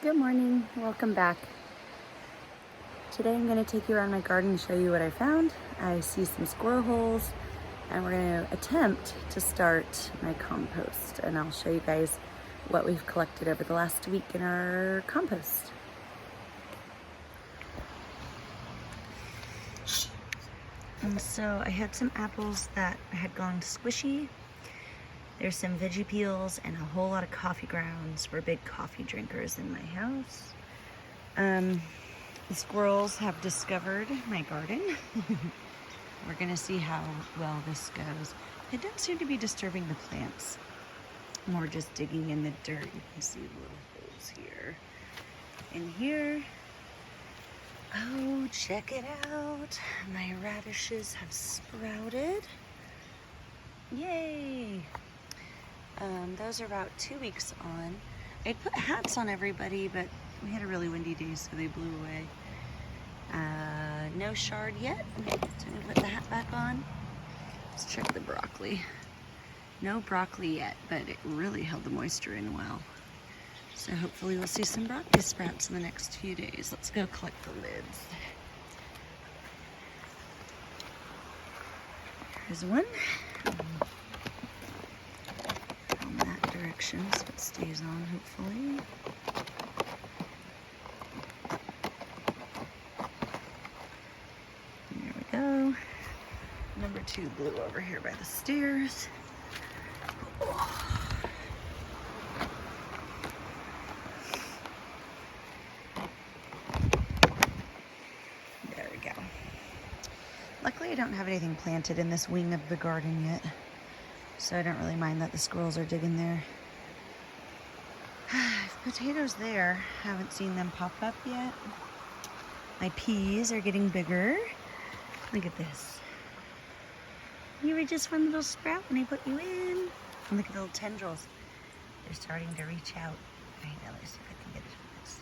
Good morning, welcome back. Today I'm going to take you around my garden and show you what I found. I see some squirrel holes and we're going to attempt to start my compost, and I'll show you guys what we've collected over the last week in our compost. And so I had some apples that had gone squishy. There's some veggie peels and a whole lot of coffee grounds. We're big coffee drinkers in my house. The squirrels have discovered my garden. We're gonna see how well this goes. They don't seem to be disturbing the plants. More just digging in the dirt. You can see little holes here. And here, oh, check it out. My radishes have sprouted. Yay. Those are about 2 weeks on. I put hats on everybody, but we had a really windy day, so they blew away. No shard yet, so I'm gonna put the hat back on. Let's check the broccoli. No broccoli yet, but it really held the moisture in well. So hopefully we'll see some broccoli sprouts in the next few days. Let's go collect the lids. Here's one. From that direction, so it stays on hopefully. There we go. Number 2 blew over here by the stairs. There we go. Luckily I don't have anything planted in this wing of the garden yet, so I don't really mind that the squirrels are digging there. Potatoes there, haven't seen them pop up yet. My peas are getting bigger. Look at this. You were just one little sprout when I put you in. And look at the little tendrils. They're starting to reach out. I know, let's see if I can get it from this.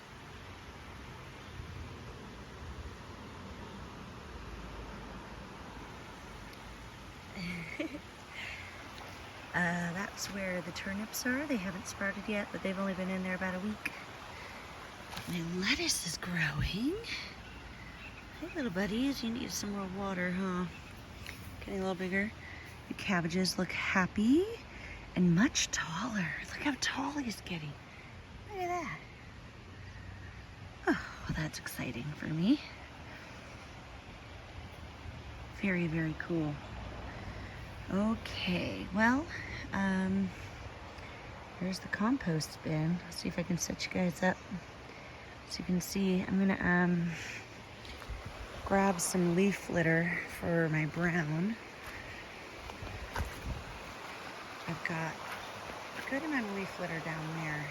That's where the turnips are. They haven't sprouted yet, but they've only been in there about a week. My lettuce is growing. Hey, little buddies, you need some more water, huh? Getting a little bigger. The cabbages look happy and much taller. Look how tall he's getting. Look at that. Oh, well, that's exciting for me. Very, very cool. Okay, well, here's the compost bin. Let's see if I can set you guys up so you can see. I'm gonna grab some leaf litter for my brown. I've got a good amount of leaf litter down there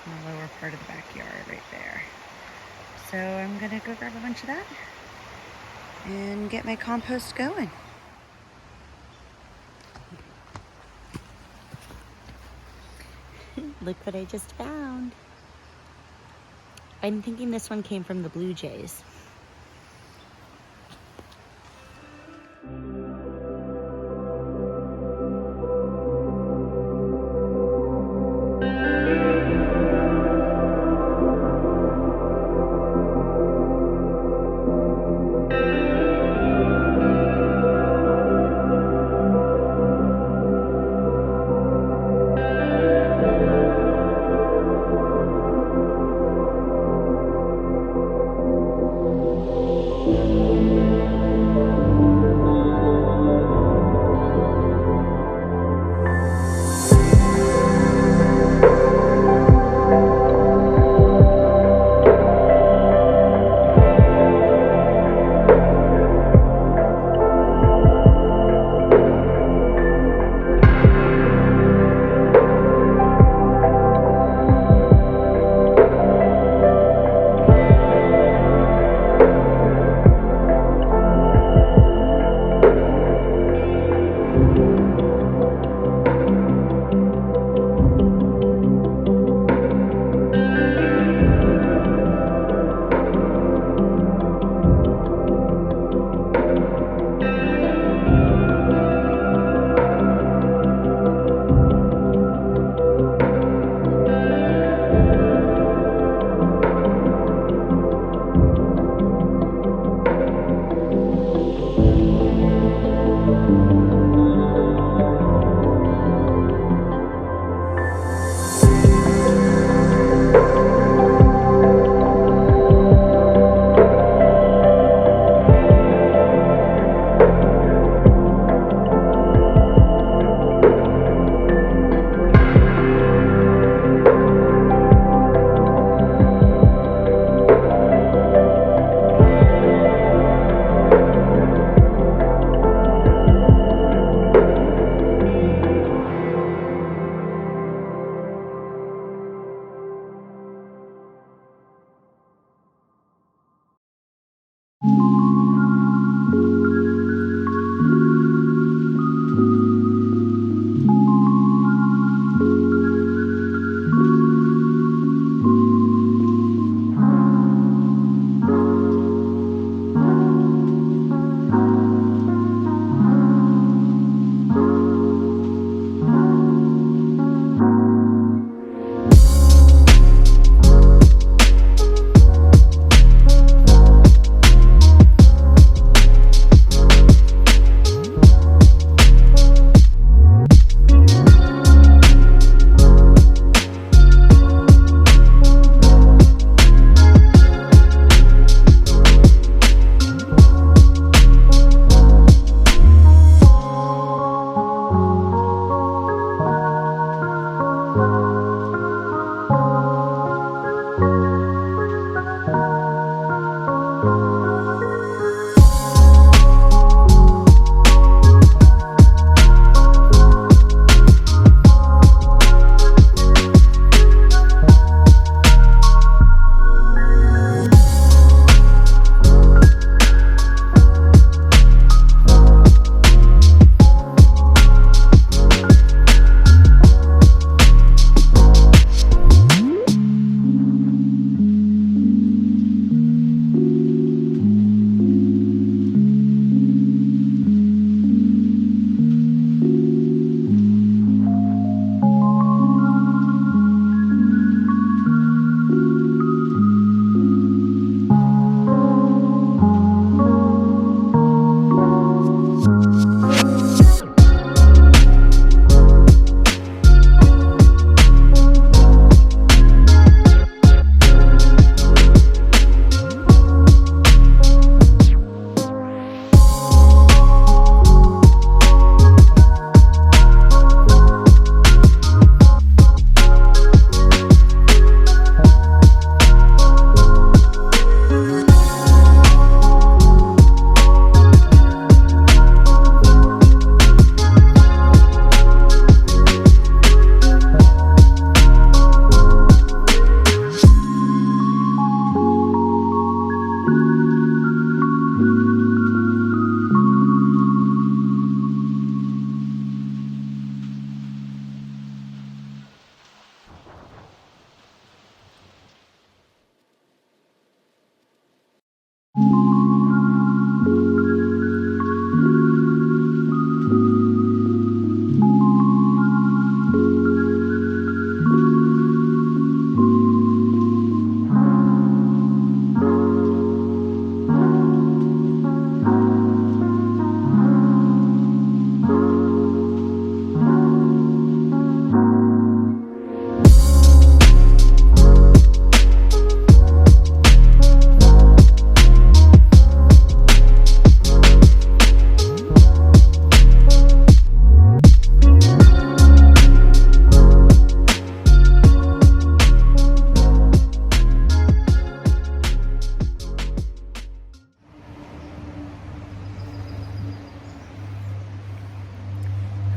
in the lower part of the backyard right there. So I'm gonna go grab a bunch of that and get my compost going. Look what I just found. I'm thinking this one came from the blue jays.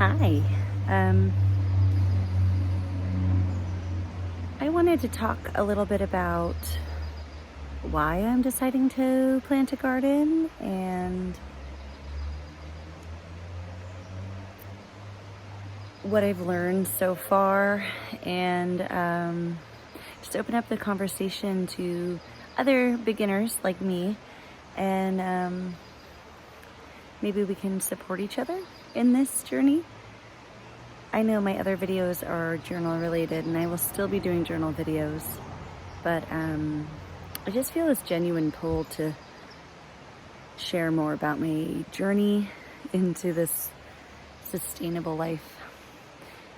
Hi. I wanted to talk a little bit about why I'm deciding to plant a garden and what I've learned so far, and just open up the conversation to other beginners like me, and maybe we can support each other in this journey. I know my other videos are journal related, and I will still be doing journal videos, but I just feel this genuine pull to share more about my journey into this sustainable life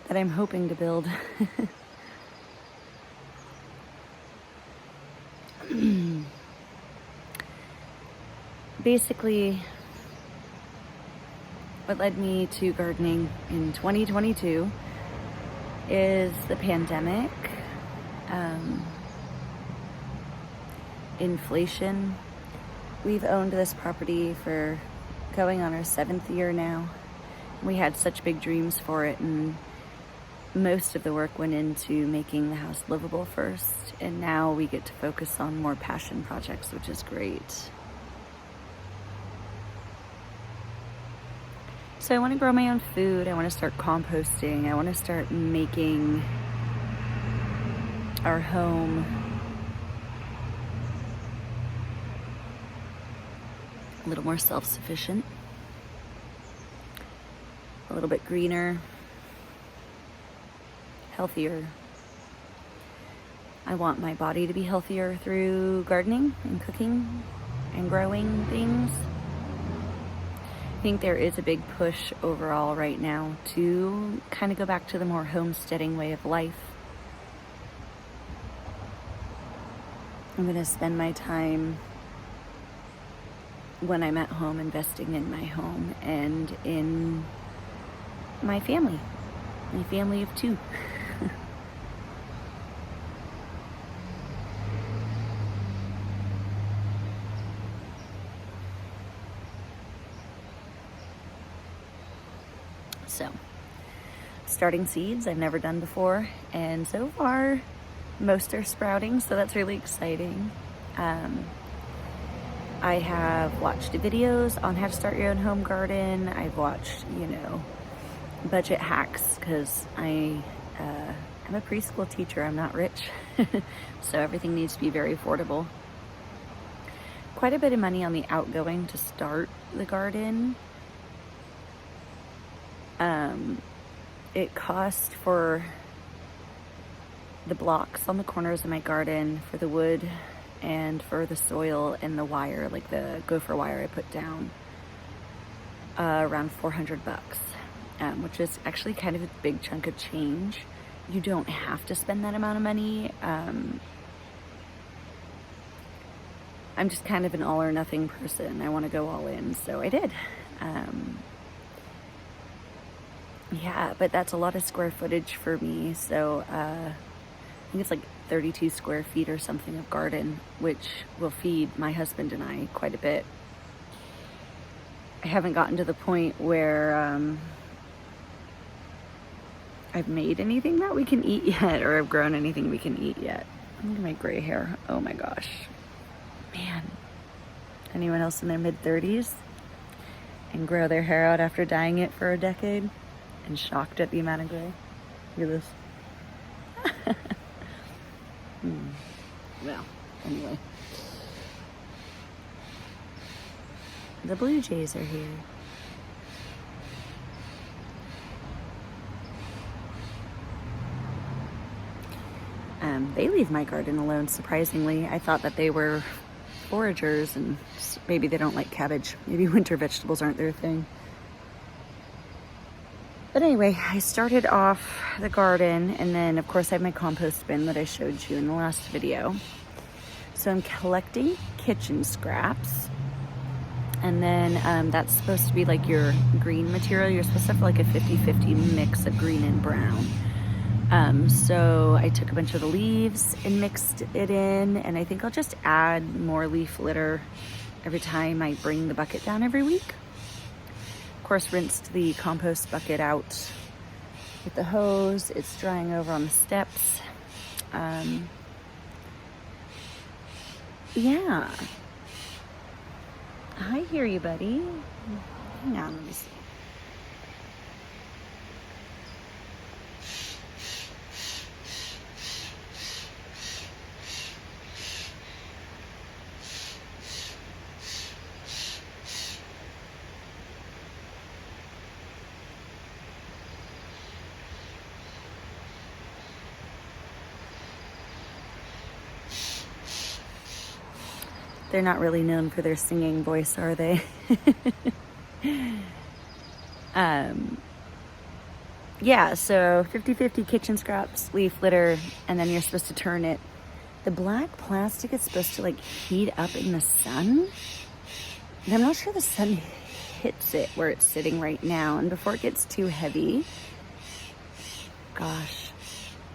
that I'm hoping to build. Basically, what led me to gardening in 2022 is the pandemic, inflation. We've owned this property for going on our 7th year now. We had such big dreams for it, and most of the work went into making the house livable first, and now we get to focus on more passion projects, which is great. So I want to grow my own food. I want to start composting. I want to start making our home a little more self-sufficient, a little bit greener, healthier. I want my body to be healthier through gardening and cooking and growing things. I think there is a big push overall right now to kind of go back to the more homesteading way of life. I'm going to spend my time when I'm at home investing in my home and in my family of 2. So, starting seeds I've never done before, and so far most are sprouting, so that's really exciting. I have watched videos on how to start your own home garden. I've watched, budget hacks, because I'm a preschool teacher. I'm not rich, so everything needs to be very affordable. Quite a bit of money on the outgoing to start the garden. It cost for the blocks on the corners of my garden, for the wood, and for the soil and the wire, like the gopher wire I put down, around $400, which is actually kind of a big chunk of change. You don't have to spend that amount of money. I'm just kind of an all or nothing person. I want to go all in, so I did. Yeah, but that's a lot of square footage for me, so I think it's like 32 square feet or something of garden, which will feed my husband and I quite a bit. I haven't gotten to the point where I've made anything that we can eat yet, or I've grown anything we can eat yet. Look at my gray hair. Oh my gosh. Man. Anyone else in their mid-30s and grow their hair out after dyeing it for a decade and shocked at the amount of gray? Look at this. Well, anyway. The blue jays are here. They leave my garden alone, surprisingly. I thought that they were foragers, and maybe they don't like cabbage. Maybe winter vegetables aren't their thing. But anyway, I started off the garden, and then of course I have my compost bin that I showed you in the last video. So I'm collecting kitchen scraps, and then that's supposed to be like your green material. You're supposed to have like a 50-50 mix of green and brown. So I took a bunch of the leaves and mixed it in, and I think I'll just add more leaf litter every time I bring the bucket down every week. course, rinsed the compost bucket out with the hose. It's drying over on the steps. Yeah. I hear you, buddy. Hang on, let me see. They're not really known for their singing voice, are they? Yeah, so 50-50 kitchen scraps, leaf litter, and then you're supposed to turn it. The black plastic is supposed to like heat up in the sun. And I'm not sure the sun hits it where it's sitting right now. And before it gets too heavy, gosh,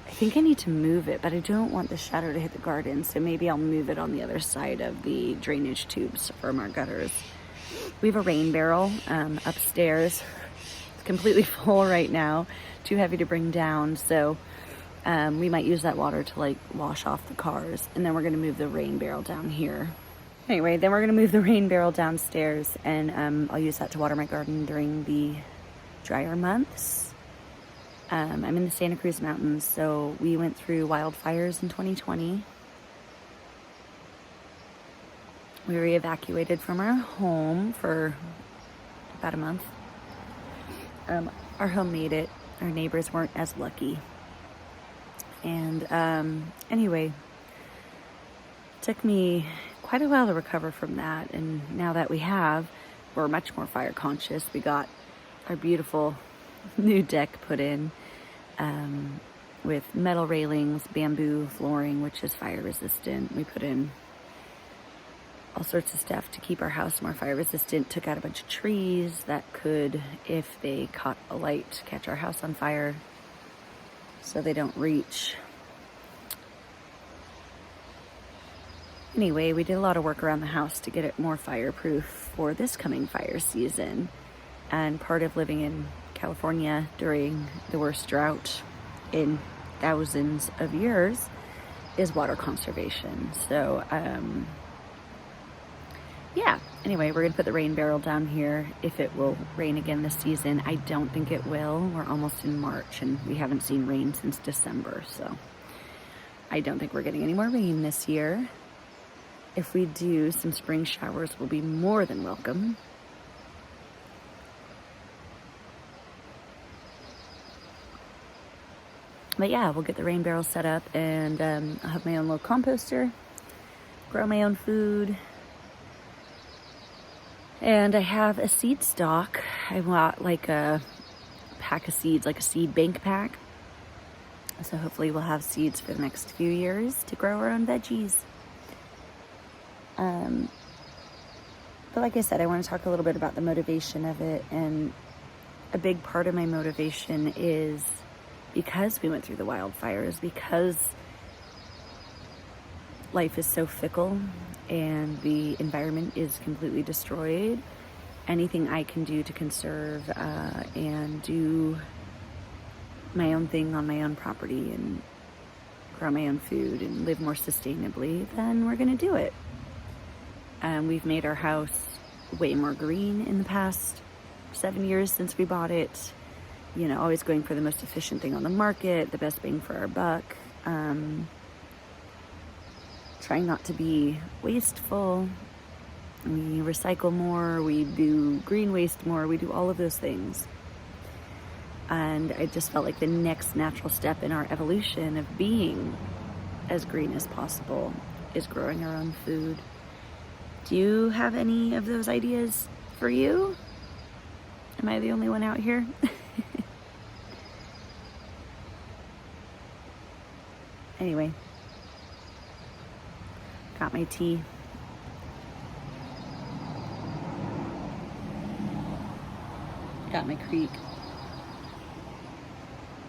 I think I need to move it, but I don't want the shadow to hit the garden. So maybe I'll move it on the other side of the drainage tubes from our gutters. We have a rain barrel upstairs. It's completely full right now, too heavy to bring down. So we might use that water to like wash off the cars. And then we're gonna move the rain barrel down here. Anyway, then we're gonna move the rain barrel downstairs, and I'll use that to water my garden during the drier months. I'm in the Santa Cruz Mountains, so we went through wildfires in 2020. We were evacuated from our home for about a month. Our home made it. Our neighbors weren't as lucky. And anyway, it took me quite a while to recover from that. And now that we have, we're much more fire conscious. We got our beautiful new deck put in with metal railings, bamboo flooring, which is fire resistant. We put in all sorts of stuff to keep our house more fire resistant. Took out a bunch of trees that could, if they caught a light, catch our house on fire so they don't reach. Anyway, we did a lot of work around the house to get it more fireproof for this coming fire season. And part of living in California during the worst drought in thousands of years is water conservation. So, yeah, anyway, we're gonna put the rain barrel down here. If it will rain again this season, I don't think it will. We're almost in March and we haven't seen rain since December, so I don't think we're getting any more rain this year. If we do, some spring showers will be more than welcome. But yeah, we'll get the rain barrel set up, and I'll have my own little composter, grow my own food. And I have a seed stock. I bought like a pack of seeds, like a seed bank pack. So hopefully we'll have seeds for the next few years to grow our own veggies. But like I said, I want to talk a little bit about the motivation of it. And a big part of my motivation is because we went through the wildfires, because life is so fickle and the environment is completely destroyed. Anything I can do to conserve and do my own thing on my own property and grow my own food and live more sustainably, then we're gonna do it. We've made our house way more green in the past 7 years since we bought it. You know, always going for the most efficient thing on the market, the best bang for our buck. Trying not to be wasteful. We recycle more, we do green waste more, we do all of those things. And I just felt like the next natural step in our evolution of being as green as possible is growing our own food. Do you have any of those ideas for you? Am I the only one out here? Anyway, got my tea. Got my creek.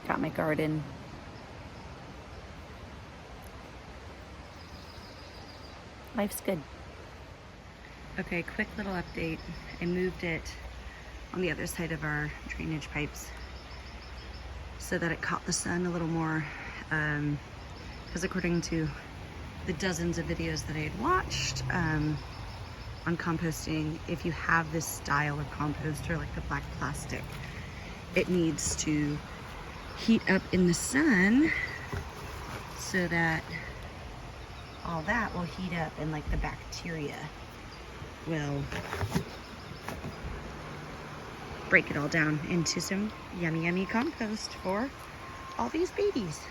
Got my garden. Life's good. Okay, quick little update. I moved it on the other side of our drainage pipes so that it caught the sun a little more, because according to the dozens of videos that I had watched on composting, if you have this style of composter like the black plastic, it needs to heat up in the sun so that all that will heat up and like the bacteria will break it all down into some yummy, yummy compost for all these babies.